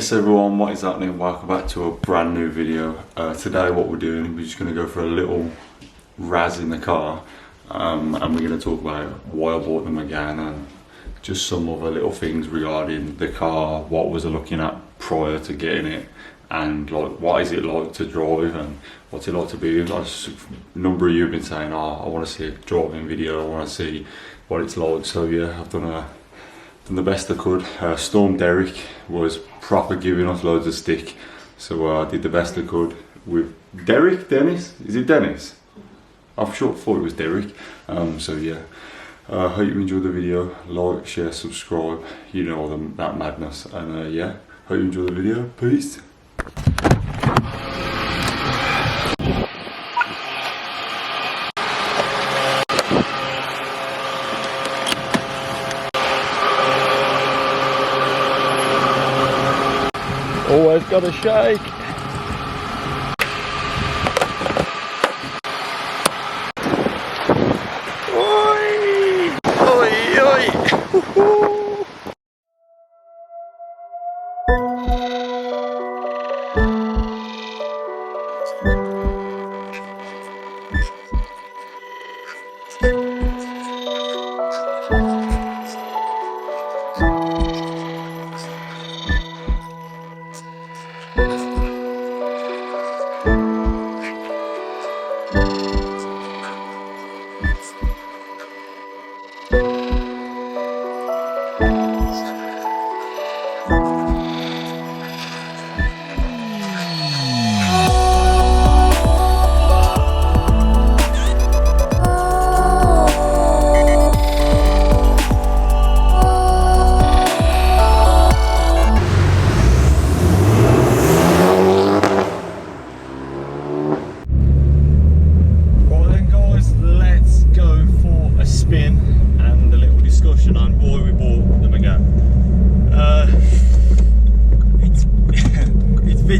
Yes everyone, what is happening? Welcome back to a brand new video. Today what we're doing, we're just going to go for a little razz in the car and we're going to talk about why I bought the Megane and just some other little things regarding the car, what was I looking at prior to getting it, and like what is it like to drive and what's it like to be with. Like, a number of you have been saying, oh, I want to see a driving video, I want to see what it's like. So yeah, I've done the best I could. Storm Derek was proper giving us loads of stick, so I did the best I could with Dennis? Is it Dennis? I've thought it was Derek. So yeah, hope you enjoyed the video. Like, share, subscribe, you know that madness, and yeah, hope you enjoy the video. Peace. Always got to shake. Oi! Oi! Oi!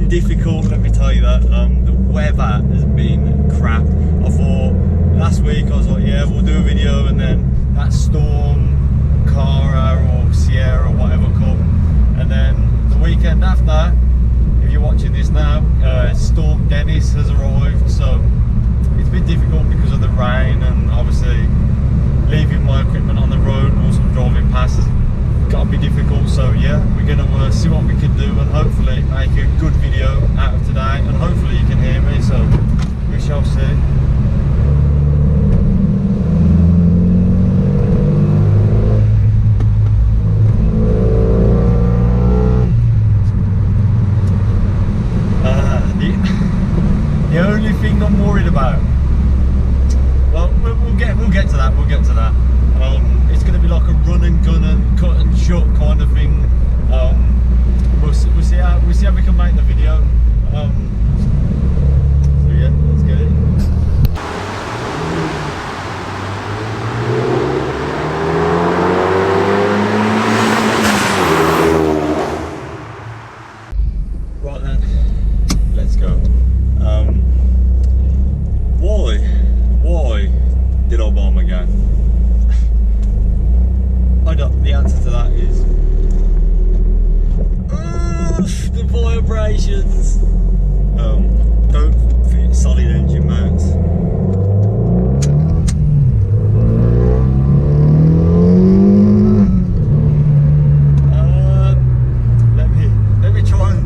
Difficult, let me tell you that. The weather has been crap. I thought last week I was like, yeah, we'll do a video, and then that storm, Cara or Sierra or whatever come, and then the weekend after, if you're watching this now, Storm Dennis has arrived. So it's been difficult because of the rain, and obviously leaving my equipment on the road and also driving past has got to be difficult. So yeah, we're going to see what we can do and hopefully make a good video out of today, and hopefully you can hear me, so we shall see. The only thing I'm worried about, well, we'll get to that. We'll get to that. It's going to be like a run and gun and cut and shut kind of thing. We'll see how we can make the video. So yeah, let's get it. Right then, let's go. Why did I buy Megane? The answer to that is the vibrations. Don't fit solid engine mounts. Let me try and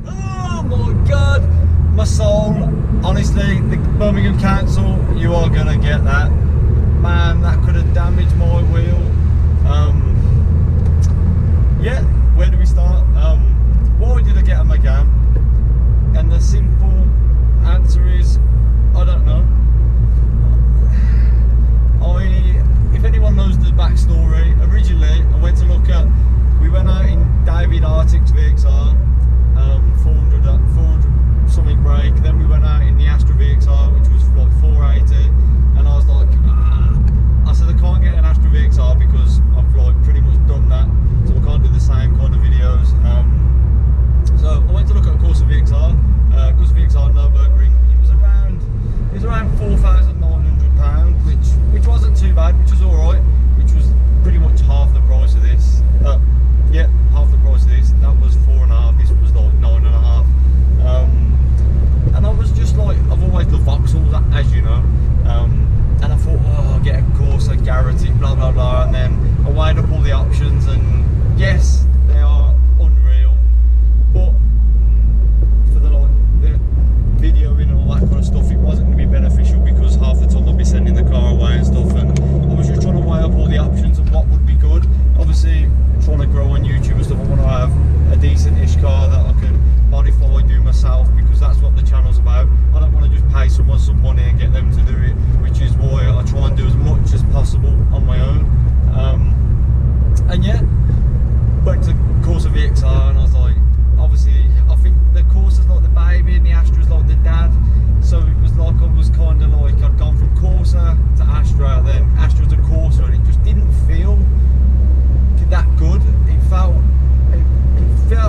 oh my god, my soul. Honestly, the Birmingham Council, you are gonna get that. Man, that could have damaged my wheel. Yeah, where do we start? Why did I get a Megane? And the simple answer is, I don't know. If anyone knows the backstory, originally I went to look at, we went out in David Arctic's VXR, 400 something brake, then we went out in the Astra VXR, which was like 480, and I was like, I said I can't get an Astra VXR because I've like pretty much done that, so I can't do the same get them to do it, which is why I try and do as much as possible on my own. And yeah, went to Corsa VXR, and I was like, obviously, I think the Corsa's like the baby and the Astra's like the dad. So it was like I was kind of like, I'd gone from Corsa to Astra, then Astra to Corsa, and it just didn't feel that good. It felt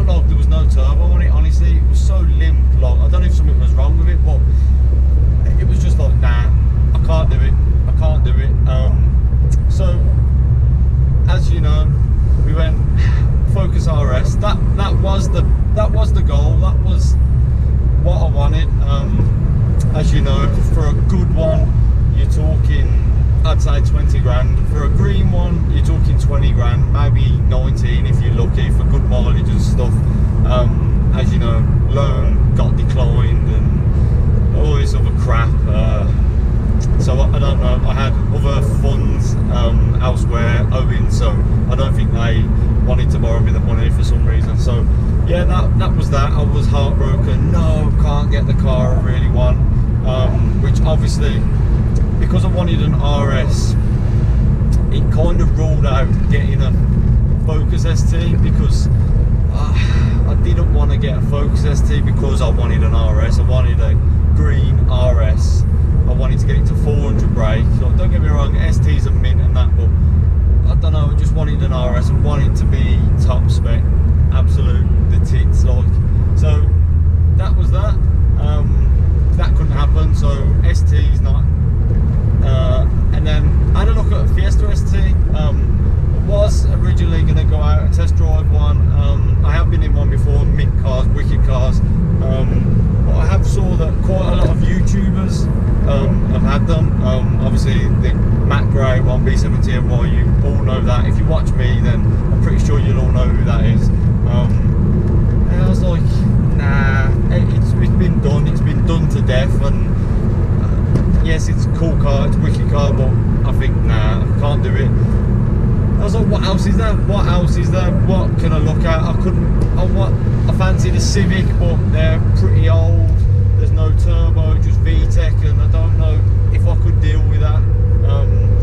like there was no turbo on it, honestly. It was so limp. Like, I don't know if something was wrong with it, but it was just like, nah, I can't do it. I can't do it. So, as you know, we went Focus RS. That was the goal. That was what I wanted. As you know, for a good one, you're talking, I'd say 20 grand. For a green one, you're talking 20 grand, maybe 19 if you're lucky, for good mileage and stuff. As you know, loan got declined and all this other crap. So I don't know, I had other funds elsewhere owing, so I don't think they wanted to borrow me the money for some reason. So yeah, that was that. I was heartbroken. No, can't get the car I really want, which obviously, because I wanted an RS, it kind of ruled out getting a Focus ST, because I didn't want to get a Focus ST because I wanted an RS. I wanted a green RS. I wanted to get it to 400 brake. So don't get me wrong, ST's a mint and that, but I don't know, I just wanted an RS. I wanted to be top spec, absolute, the tits, like. So that was that. That couldn't happen, so ST's not. And then I had a look at a Fiesta ST. Was originally going to go out and test drive one. I have been in one before, mint cars, wicked cars. But I have saw that quite a lot of YouTubers have had them. Obviously the Matt Gray one, B17Y, you all know that. If you watch me, then I'm pretty sure you'll all know who that is. And I was like, nah, it's been done. It's been done to death. And yes, it's a cool car, it's a wicked car, but I think, nah, I can't do it. I was like, what else is there? What else is there? What can I look at? I fancied a Civic, but they're pretty old. There's no turbo, just VTEC, and I don't know if I could deal with that.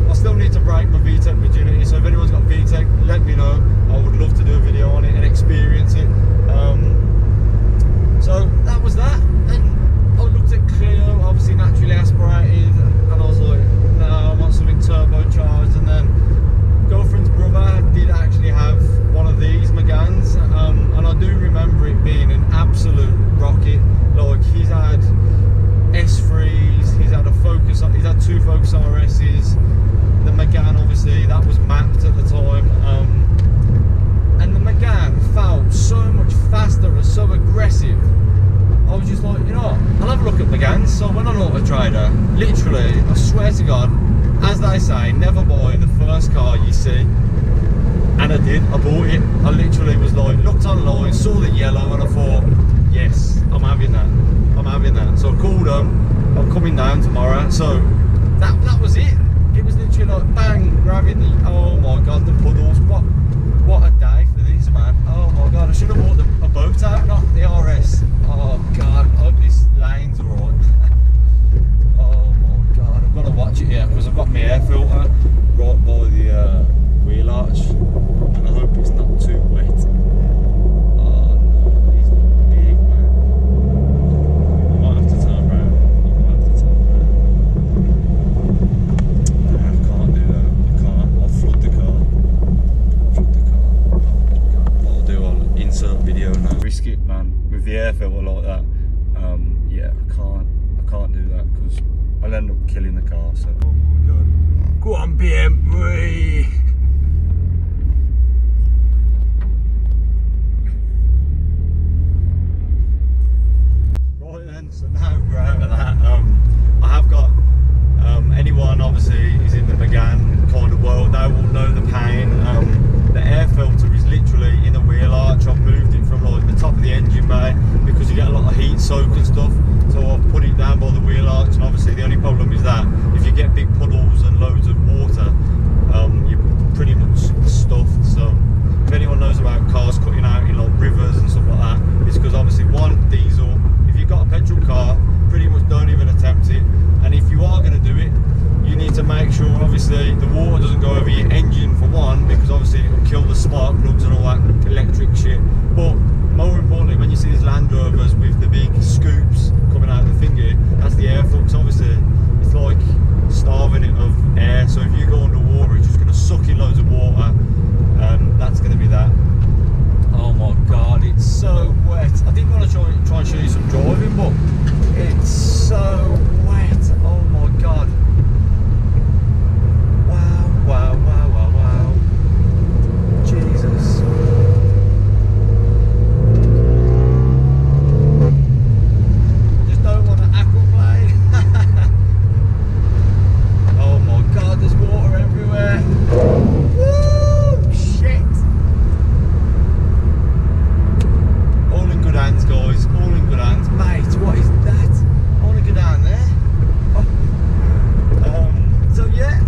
I still need to break my VTEC virginity, so if anyone's got VTEC, let me know. I would love to do a video on it and experience it. So that was that. And I looked at Clio, obviously naturally aspirated, and I was like, no, I want something turbocharged. And then girlfriend's brother did actually have one of these Meganes, and I do remember it being an absolute rocket. Like, he's had S3s, he's had a Focus, he's had two Focus RS's, the Megane obviously, that was mapped at the time, and the Megane felt so much faster and so aggressive. I was just like, you know what, I'll have a look at Meganes. So I went on Auto Trader, literally, I swear to God, as they say, never buy the first car you see. And I did, I bought it. I literally was like, looked online, saw the yellow, and I thought, yes, I'm having that. I'm having that. So I called them, I'm coming down tomorrow. So that was it. It was literally like, bang, grabbing the, oh my God, the puddles. What a day for this, man. Oh my God, I should have bought a boat out, not the RS. Oh God, I hope this lane's alright. Oh my God, I've got to watch it here because I've got my air filter right by the wheel arch, and I hope it's not too wet. Oh no, he's big, man. I might have to turn around. Nah, I can't do that. I can't. I'll flood the car. What I'll do, I'll insert video now. Risk it, man, with the air filter like that. Yeah, I can't do that because I'll end up killing the car. So, oh my God, go on, BMW. Right then, so now we're out of that. I have got anyone obviously is in the Megane kind of world, they will know the pain. The air filter is literally in the wheel arch. I've moved it from like the top of the engine bay because you get a lot of heat soak and stuff. So I've put it down by the wheel arch, and obviously the only problem is that if you get big puddles and loads of water, spark plugs and all that electric shit. But more importantly, when you see these Land Rovers with the big scoops coming out of the thingy, that's the air flux. Obviously, it's like starving it of air. So if you go underwater, it's just going to suck in loads of water. That's going to be that. Oh my god, it's so wet. I didn't want to try and show you some driving, but it's so wet. Oh my god. Wow, wow, wow, wow, wow. Jesus. Just don't want to aquaplane. Oh my god, there's water everywhere. Woo! Shit. All in good hands, guys. All in good hands. Mate, what is that? I want to go down there. So yeah.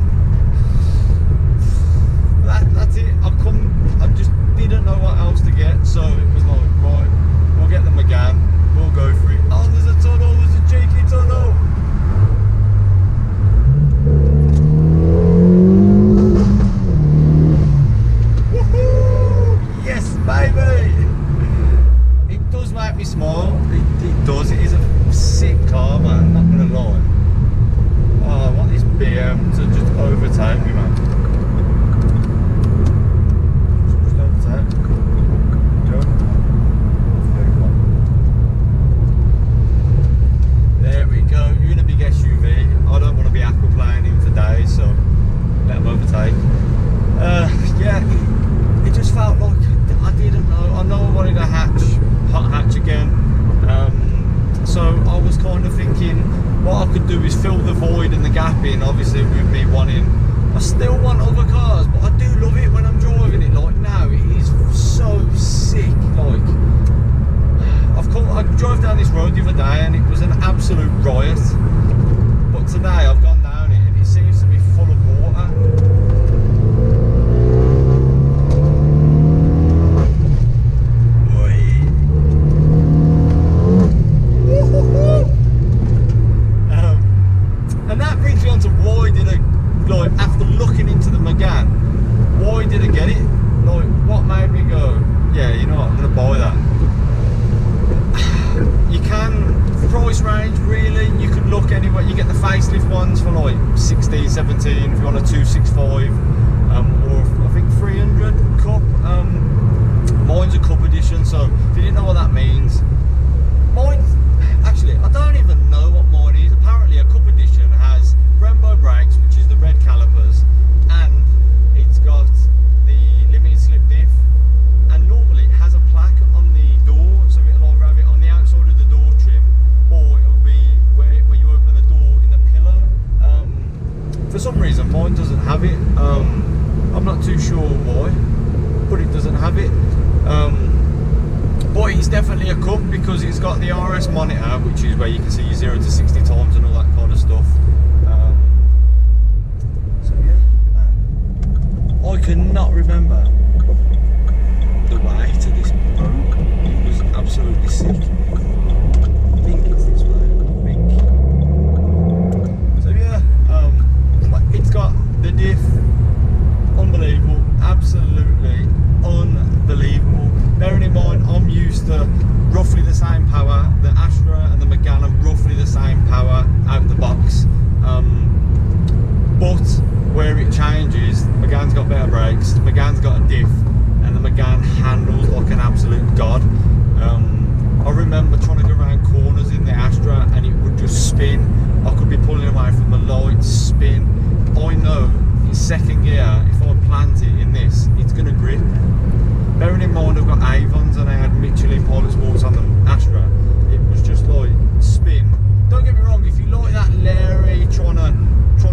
That's it. I just didn't know what else to get, so it was like, right, we'll get the Megane, we'll go for it. Oh, there's a tunnel, there's a cheeky tunnel. Woohoo! Yes, baby! It does make me smile. It does. It is a sick car, man. Not gonna lie. Oh, I want this BM to just overtake me, man. There we go. You're in a big SUV. I don't want to be aquaplaning for days, so let them overtake. Yeah, it just felt like I didn't know. I know I wanted a Hothach again. So I was kind of thinking what I could do is fill the void and the gap in. Obviously, with me wanting, I still want other cars, but I do love it when I'm driving it. Like now, it is so sick. Like I drove down this road the other day and it was an absolute riot. But today I've gone down it and it seems to be full of water. And that brings me on to why did I, like, after looking into the Megane, why did I get it? Like, what made me go, yeah, you know what, I'm going to buy that. You can, price range really, you could look anywhere. You get the facelift ones for like 16, 17 if you want a 265, or I think 300 cup. Mine's a cup edition, so if you didn't know what that means, mine, actually I don't even know what mine is. Apparently a cup edition has Brembo brakes, which is the red calipers, and it's got the limited slip diff, and normally it has a plaque on the door, so it'll either have it on the outside of the door trim, or it'll be where you open the door in the pillow. For some reason mine doesn't have it. I'm not too sure why, but it doesn't have it. But it's definitely a cup because it's got the RS monitor, which is where you can see your 0 to 60 times and all that kind of stuff. So yeah, I cannot remember the way to this road. It was absolutely sick. I think it's this way. I think. So yeah, it's got the diff. Unbelievable, absolutely unbelievable. Bearing in mind, I'm used to roughly the same power. The Astra and the Megane are roughly the same power out the box. But where it changes, Megane's got better brakes, Megane's got a diff, and the Megane handles like an absolute god. I remember trying to go around corners in the Astra and it would just spin. I could be pulling away from the lights, spin. I know in second gear, if I plant it in this, it's going to grip. Bearing in mind I've got Avons and I had Michelin pilot sports on the Astra, it was just like spin. Don't get me wrong, if you like that Larry trying to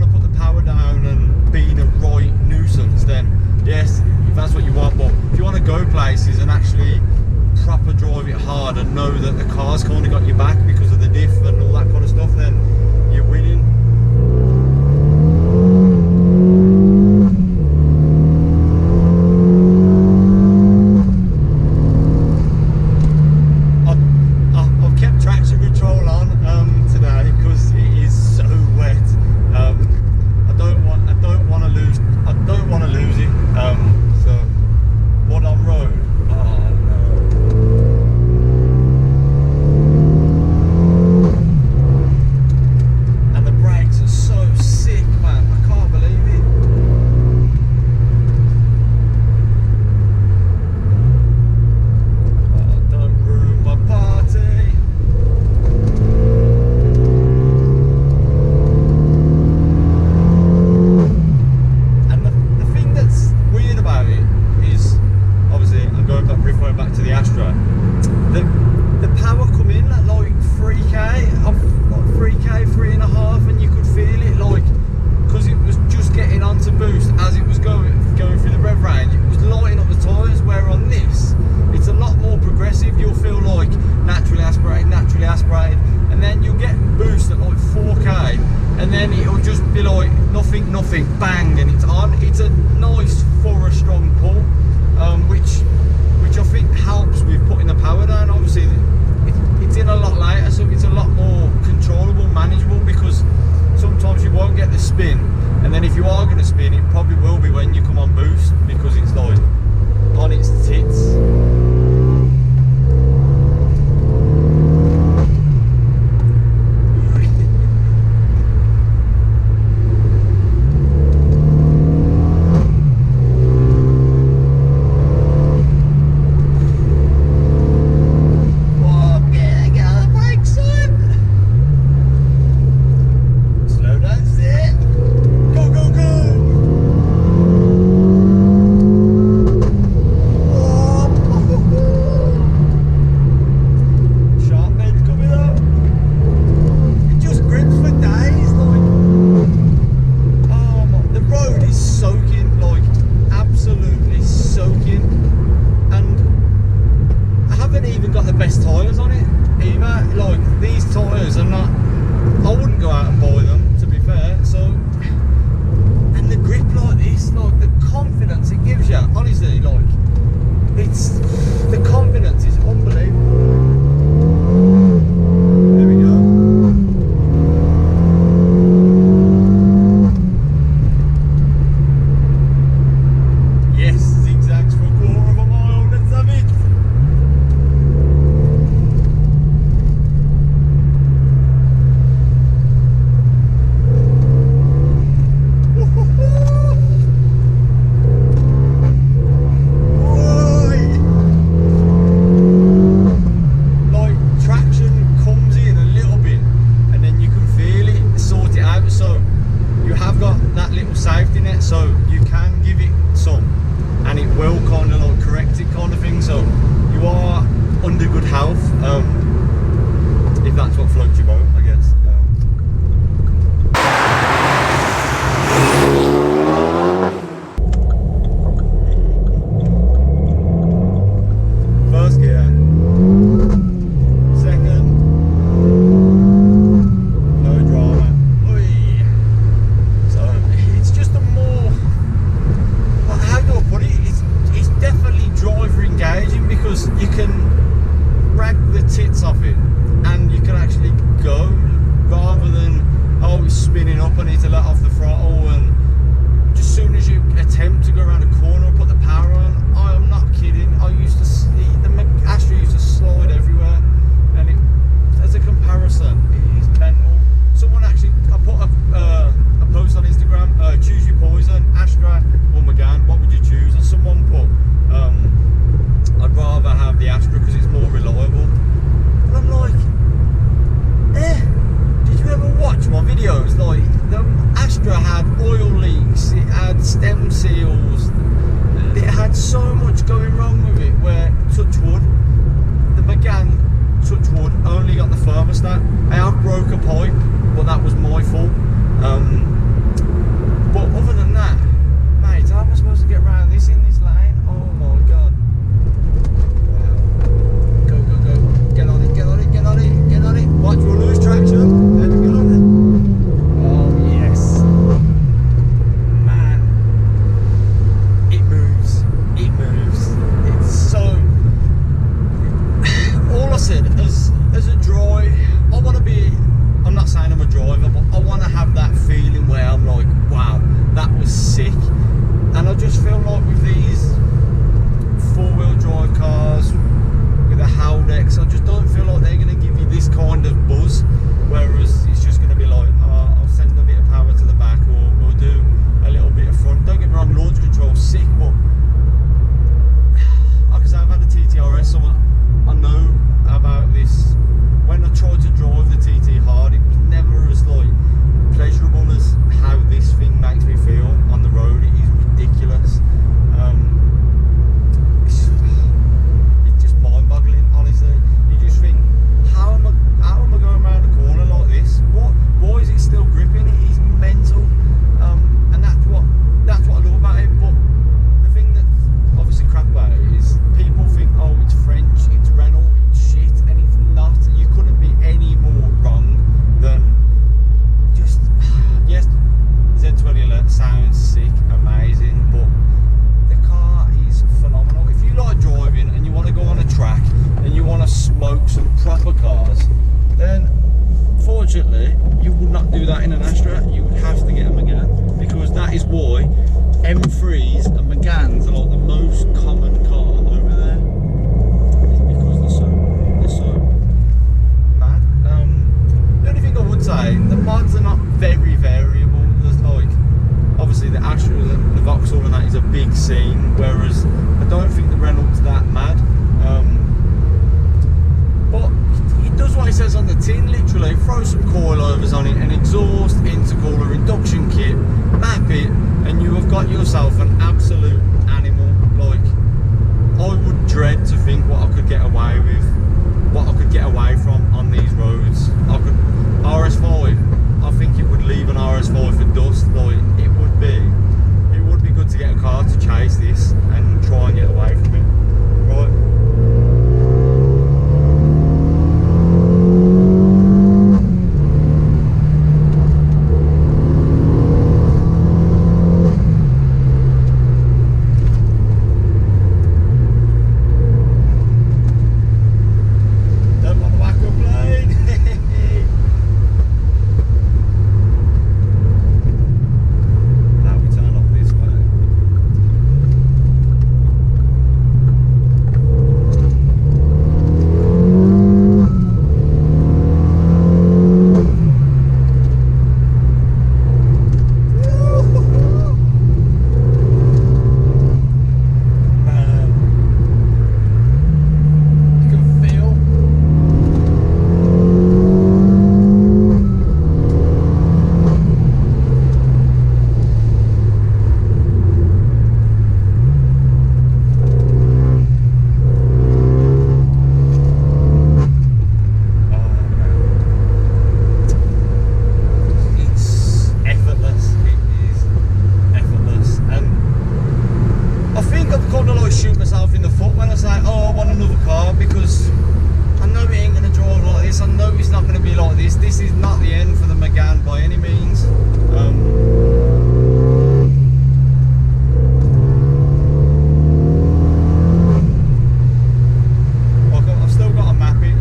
put the power down and being a right nuisance, then yes, if that's what you want. But if you want to go places and actually proper drive it hard and know that the car's kind of got your back because of the diff and all that kind of stuff, then you're winning. I've kept traction control on today because it and then it'll just be like nothing, bang, and it's on. It's a nice, thorough, strong pull, which I think helps with putting the power down. Obviously, it's in a lot later, so it's a lot more controllable, manageable, because sometimes you won't get the spin, and then if you are going to spin, it probably will be when you come on boost, because it's like on its tits. Astra or Megane, what would you choose? And someone put, I'd rather have the Astra because it's more reliable. And I'm like, did you ever watch my videos? Like, the Astra had oil leaks, it had stem seals, it had so much going wrong with it, where, touch wood, the Megane, touch wood, only got the thermostat. I broke a pipe, but that was my fault. But other than that, mate, how am I supposed to get around this in this lane? Oh my god. Wow. Go, go, go. Get on it, get on it, get on it, get on it. Watch, we'll lose traction. There we go. Oh yes. Man. It moves. It moves. It's so... All I said, as a drive, I want to be... I'm not saying I'm a driver, but would not do that in an Astra. You would have to get a Megane, because that is why M3s and Meganes are like the most common car over there. It's because they're so mad. The only thing I would say, the mods are not very variable. There's like, obviously the Astra, the Vauxhall and that is a big scene, whereas I don't think the Renault's that mad. But it does what it says on the tin, literally. Throw some coilovers on it, an exhaust, intercooler, induction kit, map it, and you have got yourself an absolute animal. Like, I would dread to think what I could get away with, what I could get away from on these roads. RS5, I think it would leave an RS5 for dust. Like, it would be good to get a car to chase this and try and get away from it. Right? This is not the end for the Megane by any means. I've still got to map it.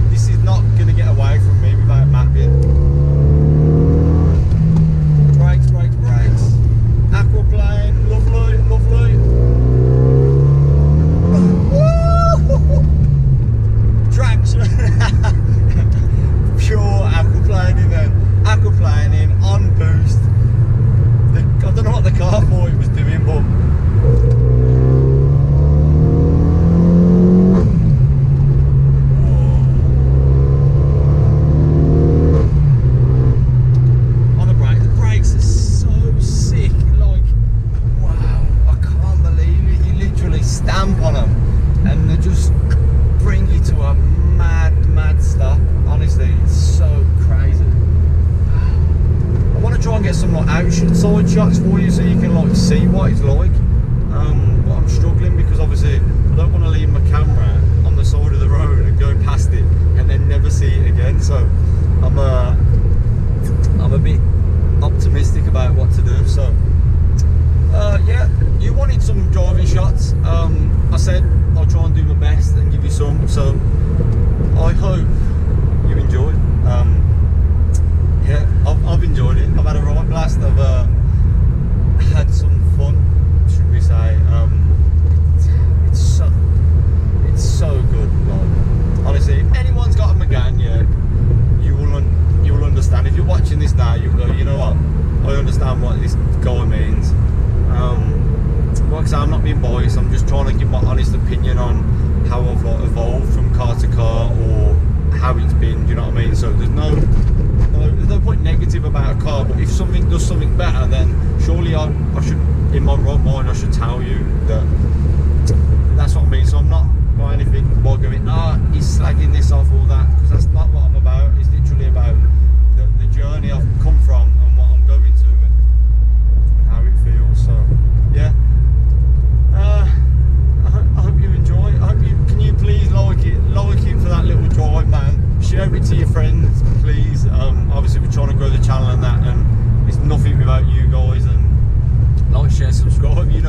This is not going to get away from me without mapping. Brakes, brakes, brakes. Aquaplane, lovely, lovely. Traction. Pure aquaplaning then. Aquaplaning on boost. I don't know what the car thought it was doing, but on the brake, the brakes are so sick. Like, wow, I can't believe it. You literally stamp on them and they just bring you to a mad stop. Honestly, it's so crazy. I want to try and get some like outside shots for you so you can like see what it's like. But I'm struggling because obviously I don't want to leave my camera on the side of the road and go past it and then never see it again. So I'm a bit optimistic about what to do. So yeah, you wanted some driving shots. I said I'll try and do my best and give you some. So I hope you enjoyed. Yeah, I've enjoyed it. I've had a right blast. I've had some fun, should we say. It's so good. Like, honestly, if anyone's got a Megane, yeah, you will understand. If you're watching this now, you'll go, you know what? I understand what this guy means. Like I say, I'm not being biased. I'm just trying to give my honest opinion on how I've like evolved from car to car, or how it's been. Do you know what I mean? So there's no point negative about a car, but if something does something better, then surely I should, in my right mind, I should tell you that. That's what I mean. So I'm not by anything by going, he's slagging this off, all that, because that's not what I'm about. It's literally about the journey I've come from and what I'm going to and how it feels. So yeah. I hope you enjoy. Can you please like it for that little drive, man. Share it to your friends, please. Obviously we're trying to grow the channel and that, and it's nothing without you guys. And like, share, subscribe. You know